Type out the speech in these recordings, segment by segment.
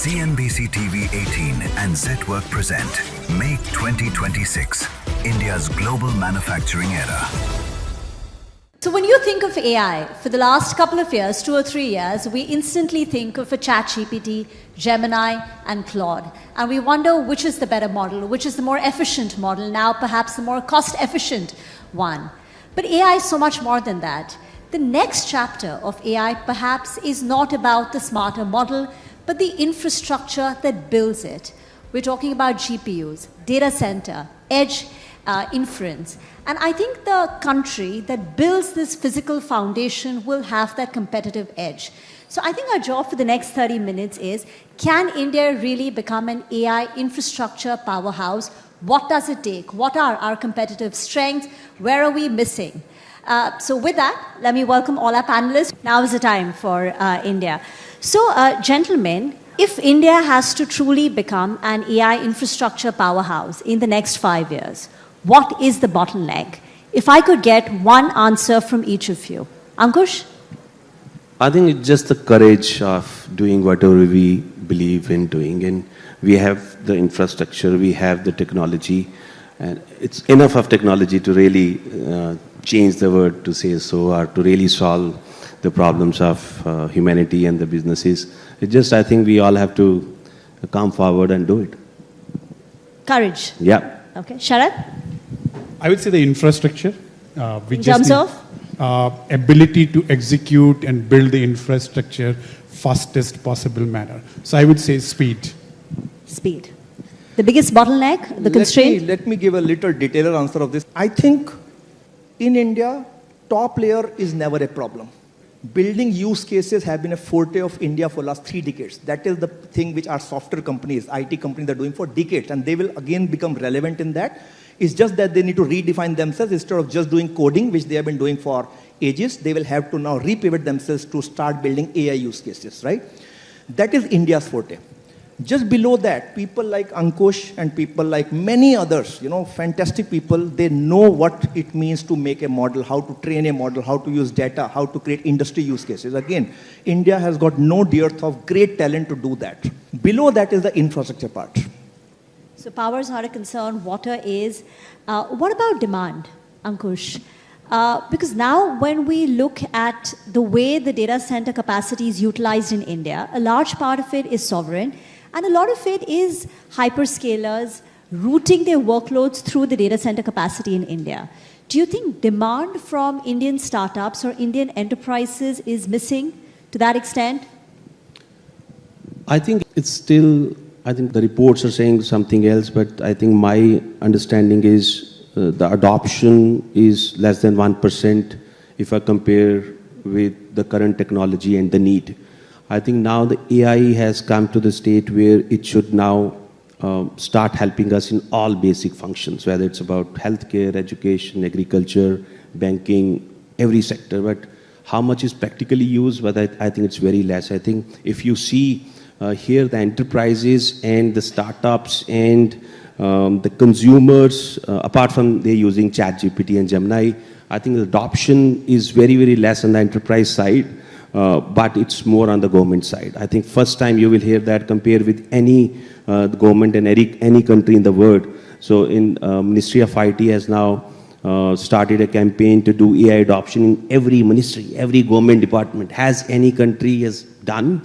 CNBC TV 18 and Zetwork present Make 2026, India's global manufacturing era. So when you think of AI, for the last couple of years, 2 or 3 years, we instantly think of a ChatGPT, Gemini, and Claude. And we wonder which is the better model, which is the more efficient model, now perhaps the more cost-efficient one. But AI is so much more than that. The next chapter of AI perhaps is not about the smarter model, but the infrastructure that builds it. We're talking about GPUs, data center, edge inference. And I think the country that builds this physical foundation will have that competitive edge. So I think our job for the next 30 minutes is, can India really become an AI infrastructure powerhouse? What does it take? What are our competitive strengths? Where are we missing? So with that, let me welcome all our panelists. Now is the time for India. So, gentlemen, if India has to truly become an AI infrastructure powerhouse in the next 5 years, what is the bottleneck? If I could get one answer from each of you. Ankush? I think it's just the courage of doing whatever we believe in doing. And we have the infrastructure, we have the technology, and it's enough of technology to really change the world, to say so, or to really solve the problems of humanity and the businesses. It's just, I think we all have to come forward and do it. Courage. Yeah. Okay. Sharad? I would say the infrastructure. In terms of? Ability to execute and build the infrastructure fastest possible manner. So I would say speed. Speed. The biggest bottleneck, the constraint? Let me give a little detailed answer of this. I think in India, top layer is never a problem. Building use cases have been a forte of India for the last 3 decades. That is the thing which our software companies, IT companies are doing for decades, and they will again become relevant in that. It's just that they need to redefine themselves. Instead of just doing coding, which they have been doing for ages, they will have to now repivot themselves to start building AI use cases, right? That is India's forte. Just below that, people like Ankush and people like many others, fantastic people, they know what it means to make a model, how to train a model, how to use data, how to create industry use cases. Again, India has got no dearth of great talent to do that. Below that is the infrastructure part. So power is not a concern, water is. What about demand, Ankush? Because now when we look at the way the data center capacity is utilized in India, a large part of it is sovereign, and a lot of it is hyperscalers routing their workloads through the data center capacity in India. Do you think demand from Indian startups or Indian enterprises is missing to that extent? I think it's still, I think the reports are saying something else, but I think my understanding is the adoption is less than 1% if I compare with the current technology and the need. I think now the AI has come to the state where it should now start helping us in all basic functions, whether it's about healthcare, education, agriculture, banking, every sector. But how much is practically used? But I think it's very less. I think if you see here the enterprises and the startups and the consumers, apart from they're using ChatGPT and Gemini, I think the adoption is very, very less on the enterprise side. But it's more on the government side. I think first time you will hear that compared with any government in any country in the world. So in Ministry of IT has now started a campaign to do AI adoption in every ministry, every government department. Has any country has done?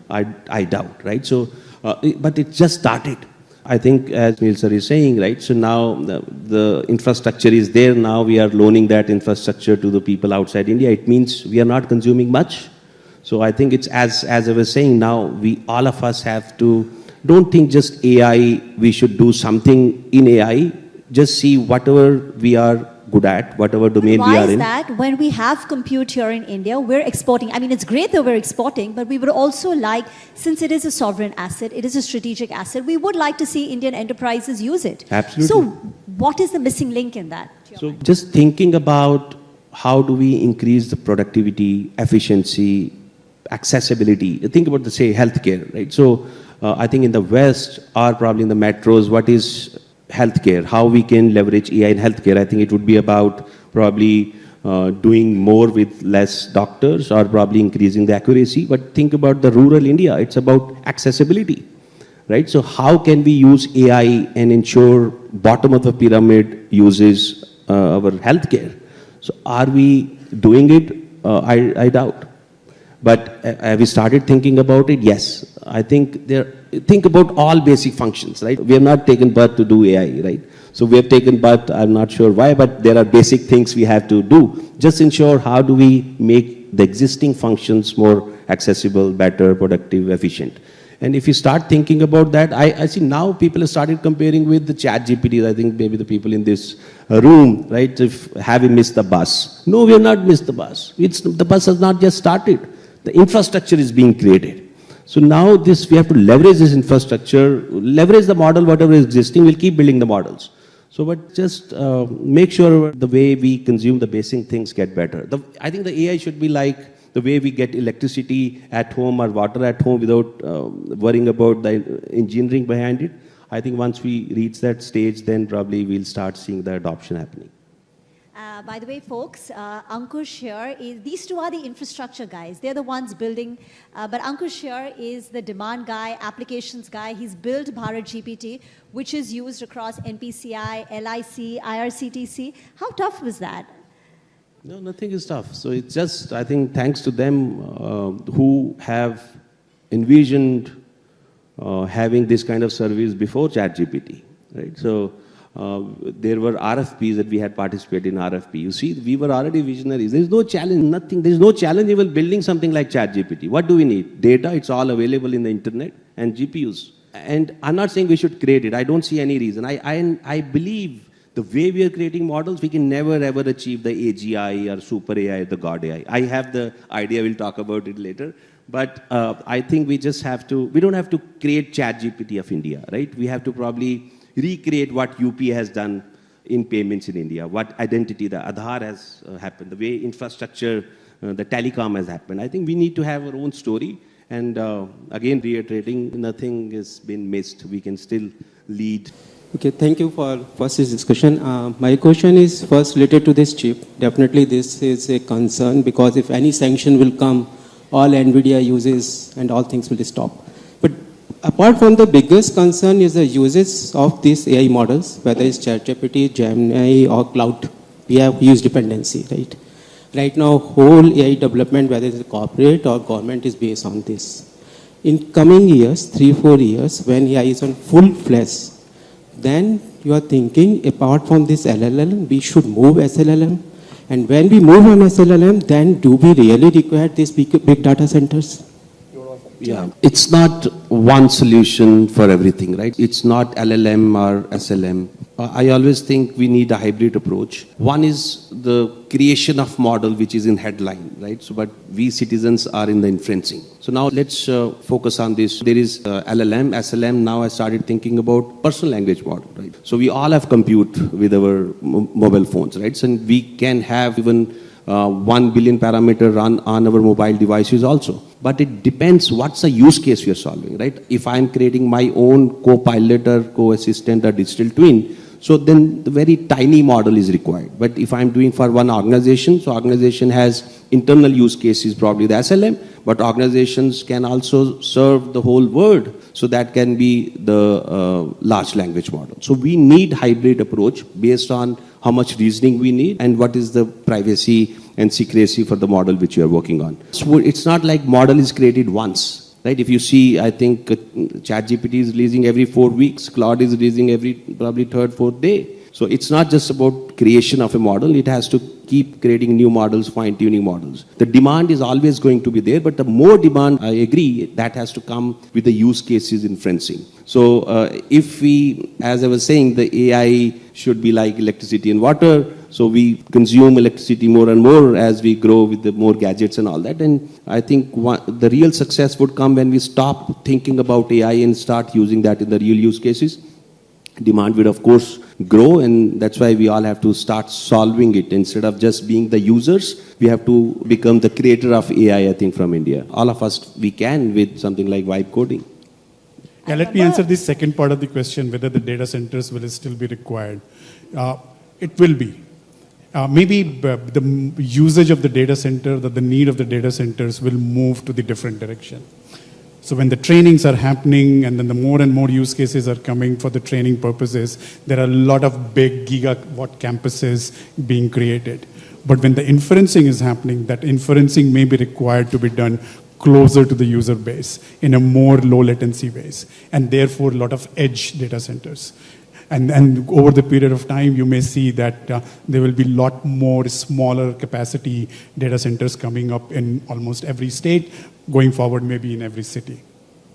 I doubt, right? So, but it just started. I think as Neil sir is saying, right? So now the infrastructure is there. Now we are loaning that infrastructure to the people outside India. It means we are not consuming much. So I think it's as I was saying, now all of us have to, don't think just AI, we should do something in AI, just see whatever we are good at, whatever domain we are in. Why is that? When we have compute here in India, we're exporting. I mean, it's great that we're exporting, but we would also like, since it is a sovereign asset, it is a strategic asset, we would like to see Indian enterprises use it. Absolutely. So what is the missing link in that? So just thinking about how do we increase the productivity, efficiency, accessibility. Think about the, say, healthcare, right? So I think in the West or probably in the metros, what is healthcare? How we can leverage AI in healthcare? I think it would be about probably doing more with less doctors or probably increasing the accuracy. But think about the rural India. It's about accessibility, right? So how can we use AI and ensure bottom of the pyramid uses our healthcare? So are we doing it? I doubt. But have we started thinking about it? Yes. I think think about all basic functions, right? We have not taken birth to do AI, right? So we have taken birth, I'm not sure why, but there are basic things we have to do. Just ensure how do we make the existing functions more accessible, better, productive, efficient. And if you start thinking about that, I see now people have started comparing with the ChatGPT. I think maybe the people in this room, right? Have we missed the bus? No, we have not missed the bus. The bus has not just started. The infrastructure is being created. So now we have to leverage this infrastructure, leverage the model, whatever is existing, we'll keep building the models. So, but just make sure the way we consume the basic things get better. I think the AI should be like the way we get electricity at home or water at home without worrying about the engineering behind it. I think once we reach that stage, then probably we'll start seeing the adoption happening. By the way, folks, Ankush here these two are the infrastructure guys. They're the ones building, but Ankush here is the demand guy, applications guy. He's built Bharat GPT, which is used across NPCI, LIC, IRCTC. How tough was that? No, nothing is tough. So it's just, I think, thanks to them who have envisioned having this kind of service before ChatGPT, right? So there were RFPs that we had participated in RFP. You see, we were already visionaries. There is no challenge, nothing. There is no challenge even building something like ChatGPT. What do we need? Data, it's all available in the internet, and GPUs. And I'm not saying we should create it. I don't see any reason. I believe the way we are creating models, we can never ever achieve the AGI or super AI, the God AI. I have the idea, we'll talk about it later. But I think we just have to, we don't have to create ChatGPT of India, right? We have to probably recreate what UP has done in payments in India, what identity, the Aadhaar has happened, the way infrastructure, the telecom has happened. I think we need to have our own story. And again, reiterating, nothing has been missed. We can still lead. Okay, thank you for first this discussion. My question is first related to this chip. Definitely this is a concern because if any sanction will come, all NVIDIA uses and all things will stop. But apart from the biggest concern is the uses of these AI models, whether it's ChatGPT, Gemini or cloud. We have huge dependency, right? Right now, whole AI development, whether it's corporate or government, is based on this. In coming years, 3-4 years, when AI is on full fledged, then you are thinking, apart from this LLM, we should move SLLM. And when we move on SLLM, then do we really require these big data centers? Yeah, it's not one solution for everything, right? It's not LLM or SLM. I always think we need a hybrid approach. One is the creation of model, which is in headline, right? So, but we citizens are in the inferencing. So now let's focus on this. There is LLM, SLM. Now I started thinking about personal language model, right? So we all have compute with our mobile phones, right? So we can have even 1 billion parameter run on our mobile devices also. But it depends what's the use case we are solving, right? If I'm creating my own co-pilot or co-assistant or digital twin, so then the very tiny model is required. But if I'm doing for one organization, so organization has internal use cases, probably the SLM, but organizations can also serve the whole world. So that can be the large language model. So we need hybrid approach based on how much reasoning we need and what is the privacy and secrecy for the model which you are working on. So it's not like model is created once. Right? If you see, I think ChatGPT is releasing every 4 weeks. Claude is releasing every probably 3rd, 4th day. So it's not just about creation of a model. It has to keep creating new models, fine-tuning models. The demand is always going to be there, but the more demand, I agree, that has to come with the use cases inferencing. So if we, as I was saying, the AI should be like electricity and water. So we consume electricity more and more as we grow with the more gadgets and all that. And I think the real success would come when we stop thinking about AI and start using that in the real use cases. Demand will, of course, grow, and that's why we all have to start solving it. Instead of just being the users, we have to become the creator of AI, I think, from India. All of us, we can with something like vibe coding. Yeah, let me answer this second part of the question, whether the data centers will still be required. It will be. the usage of the data center, the need of the data centers will move to the different direction. So when the trainings are happening and then the more and more use cases are coming for the training purposes, there are a lot of big gigawatt campuses being created. But when the inferencing is happening, that inferencing may be required to be done closer to the user base in a more low latency ways, and therefore a lot of edge data centers. And over the period of time, you may see that there will be a lot more smaller capacity data centers coming up in almost every state, going forward maybe in every city.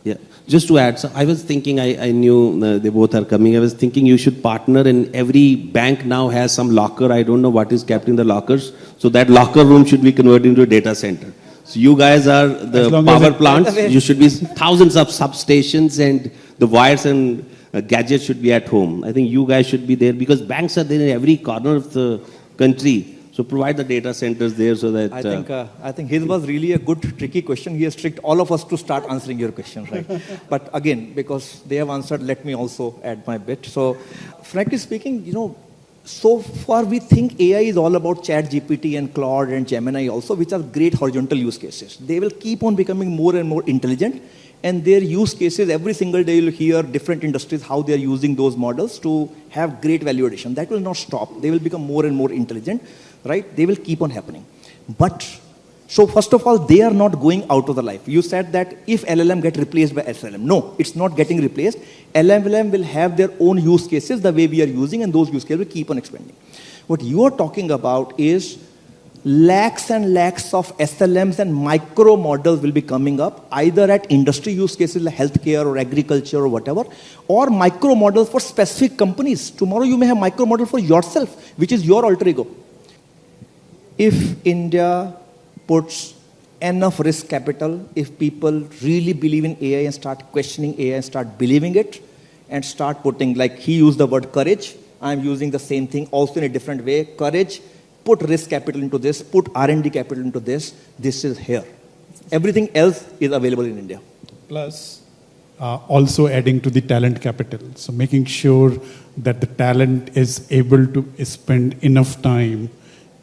Yeah, just to add, so I was thinking, I knew they both are coming. I was thinking you should partner, and every bank now has some locker. I don't know what is kept in the lockers. So that locker room should be converted into a data center. So you guys are the power plants. You should be thousands of substations, and the wires and gadgets should be at home. I think you guys should be there because banks are there in every corner of the country. So provide the data centers there so that... I think his was really a good, tricky question. He has tricked all of us to start answering your question, right? But again, because they have answered, let me also add my bit. So frankly speaking, so far we think AI is all about ChatGPT and Claude and Gemini also, which are great horizontal use cases. They will keep on becoming more and more intelligent, and their use cases, every single day you'll hear different industries, how they're using those models to have great value addition. That will not stop. They will become more and more intelligent, right? They will keep on happening. But, so first of all, they are not going out of the life. You said that if LLM get replaced by SLM. No, it's not getting replaced. LLM will have their own use cases the way we are using, and those use cases will keep on expanding. What you are talking about is lakhs and lakhs of SLMs and micro models will be coming up, either at industry use cases like healthcare or agriculture or whatever, or micro models for specific companies. Tomorrow you may have micro model for yourself, which is your alter ego. If India puts enough risk capital, if people really believe in AI and start questioning AI and start believing it, and start putting, like he used the word courage, I'm using the same thing also in a different way, courage, put risk capital into this, put R&D capital into this is here. Everything else is available in India. Plus, also adding to the talent capital. So making sure that the talent is able to spend enough time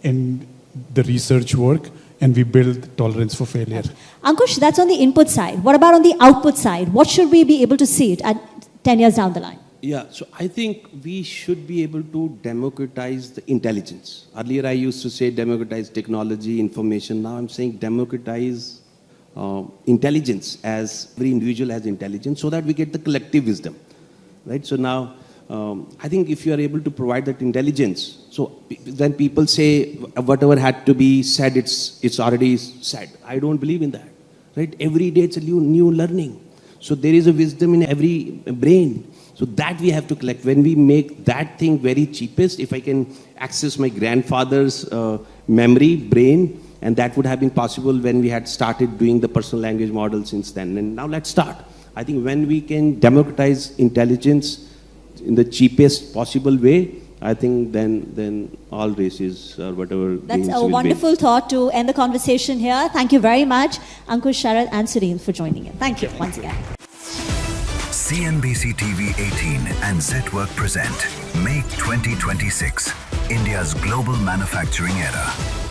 in the research work, and we build tolerance for failure. Ankush, that's on the input side. What about on the output side? What should we be able to see it at 10 years down the line? Yeah, so I think we should be able to democratize the intelligence. Earlier I used to say democratize technology, information. Now I'm saying democratize intelligence, as every individual has intelligence, so that we get the collective wisdom, right? So now, I think if you are able to provide that intelligence, so when people say whatever had to be said, it's already said. I don't believe in that, right? Every day it's a new learning. So there is a wisdom in every brain. So that we have to collect. When we make that thing very cheapest, if I can access my grandfather's memory, brain, and that would have been possible when we had started doing the personal language model since then. And now let's start. I think when we can democratize intelligence in the cheapest possible way, I think then all races or whatever. That's a wonderful thought to end the conversation here. Thank you very much, Ankush, Sharad, and Sunil for joining in. Thank you once again. CNBC TV 18 and Zetwork present Make 2026, India's global manufacturing era.